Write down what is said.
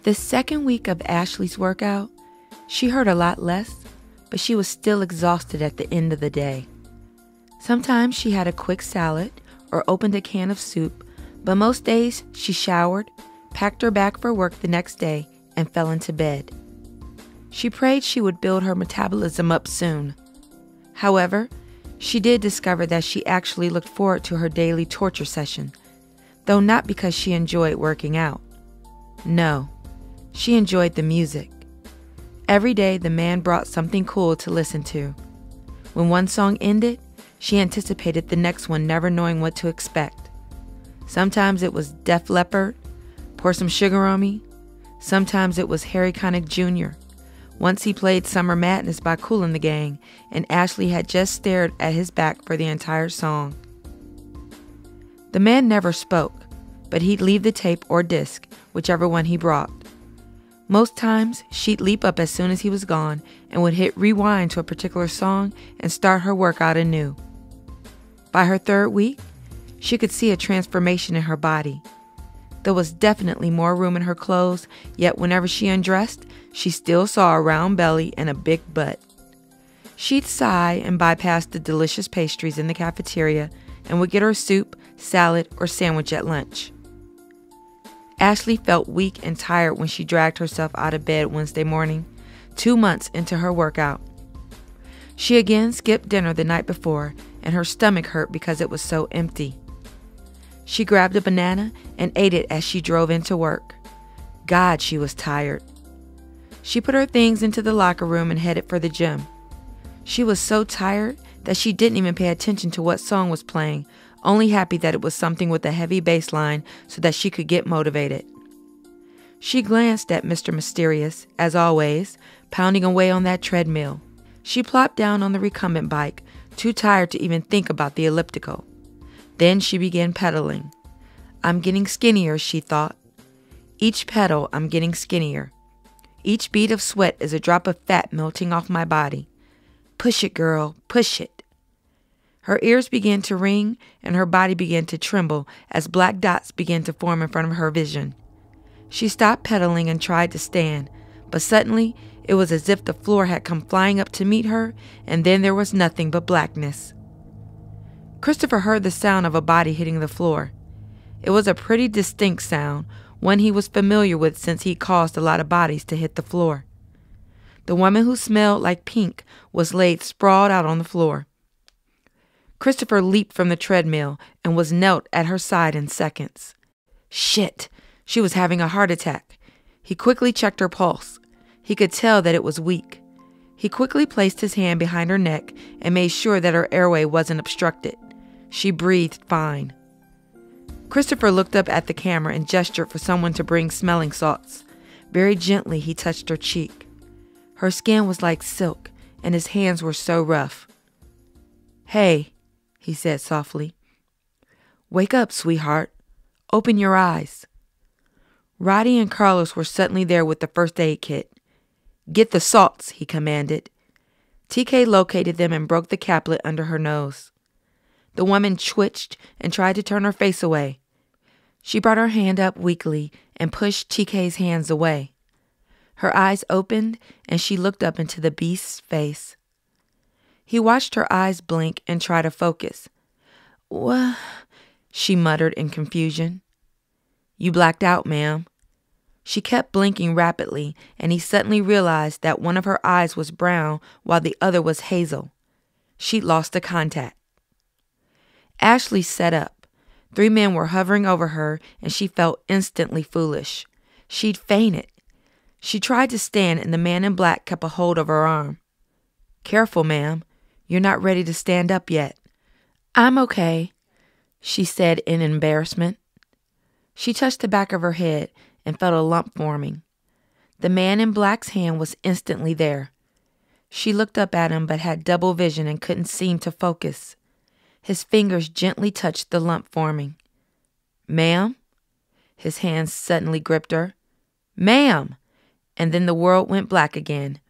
The second week of Ashleigh's workout, she hurt a lot less, but she was still exhausted at the end of the day. Sometimes she had a quick salad or opened a can of soup, but most days she showered, packed her bag for work the next day, and fell into bed. She prayed she would build her metabolism up soon. However, she did discover that she actually looked forward to her daily torture session, though not because she enjoyed working out. No, she enjoyed the music. Every day the man brought something cool to listen to. When one song ended, she anticipated the next one, never knowing what to expect. Sometimes it was Def Leppard, Pour Some Sugar on Me. Sometimes it was Harry Connick Jr. Once he played Summer Madness by Kool and the Gang, and Ashleigh had just stared at his back for the entire song. The man never spoke, but he'd leave the tape or disc, whichever one he brought. Most times, she'd leap up as soon as he was gone and would hit rewind to a particular song and start her workout anew. By her third week, she could see a transformation in her body. There was definitely more room in her clothes, yet whenever she undressed, she still saw a round belly and a big butt. She'd sigh and bypass the delicious pastries in the cafeteria and would get her soup, salad, or sandwich at lunch. Ashleigh felt weak and tired when she dragged herself out of bed Wednesday morning, 2 months into her workout. She again skipped dinner the night before, and her stomach hurt because it was so empty. She grabbed a banana and ate it as she drove into work. God, she was tired. She put her things into the locker room and headed for the gym. She was so tired that she didn't even pay attention to what song was playing, only happy that it was something with a heavy bass line so that she could get motivated. She glanced at Mr. Mysterious, as always, pounding away on that treadmill. She plopped down on the recumbent bike, too tired to even think about the elliptical. Then she began pedaling. I'm getting skinnier, she thought. Each pedal, I'm getting skinnier. Each bead of sweat is a drop of fat melting off my body. Push it, girl, push it. Her ears began to ring and her body began to tremble as black dots began to form in front of her vision. She stopped pedaling and tried to stand, but suddenly it was as if the floor had come flying up to meet her, and then there was nothing but blackness. Christopher heard the sound of a body hitting the floor. It was a pretty distinct sound, one he was familiar with since he caused a lot of bodies to hit the floor. The woman who smelled like pink was laid sprawled out on the floor. Christopher leaped from the treadmill and was knelt at her side in seconds. Shit! She was having a heart attack. He quickly checked her pulse. He could tell that it was weak. He quickly placed his hand behind her neck and made sure that her airway wasn't obstructed. She breathed fine. Christopher looked up at the camera and gestured for someone to bring smelling salts. Very gently, he touched her cheek. Her skin was like silk, and his hands were so rough. Hey, he said softly. Wake up, sweetheart. Open your eyes. Roddy and Carlos were suddenly there with the first aid kit. Get the salts, he commanded. TK located them and broke the caplet under her nose. The woman twitched and tried to turn her face away. She brought her hand up weakly and pushed TK's hands away. Her eyes opened and she looked up into the beast's face. He watched her eyes blink and try to focus. What? She muttered in confusion. You blacked out, ma'am. She kept blinking rapidly, and he suddenly realized that one of her eyes was brown while the other was hazel. She'd lost the contact. Ashleigh sat up. 3 men were hovering over her, and she felt instantly foolish. She'd fainted. She tried to stand, and the man in black kept a hold of her arm. Careful, ma'am. You're not ready to stand up yet. I'm okay, she said in embarrassment. She touched the back of her head and felt a lump forming. The man in black's hand was instantly there. She looked up at him but had double vision and couldn't seem to focus. His fingers gently touched the lump forming. Ma'am? His hands suddenly gripped her. Ma'am! And then the world went black again.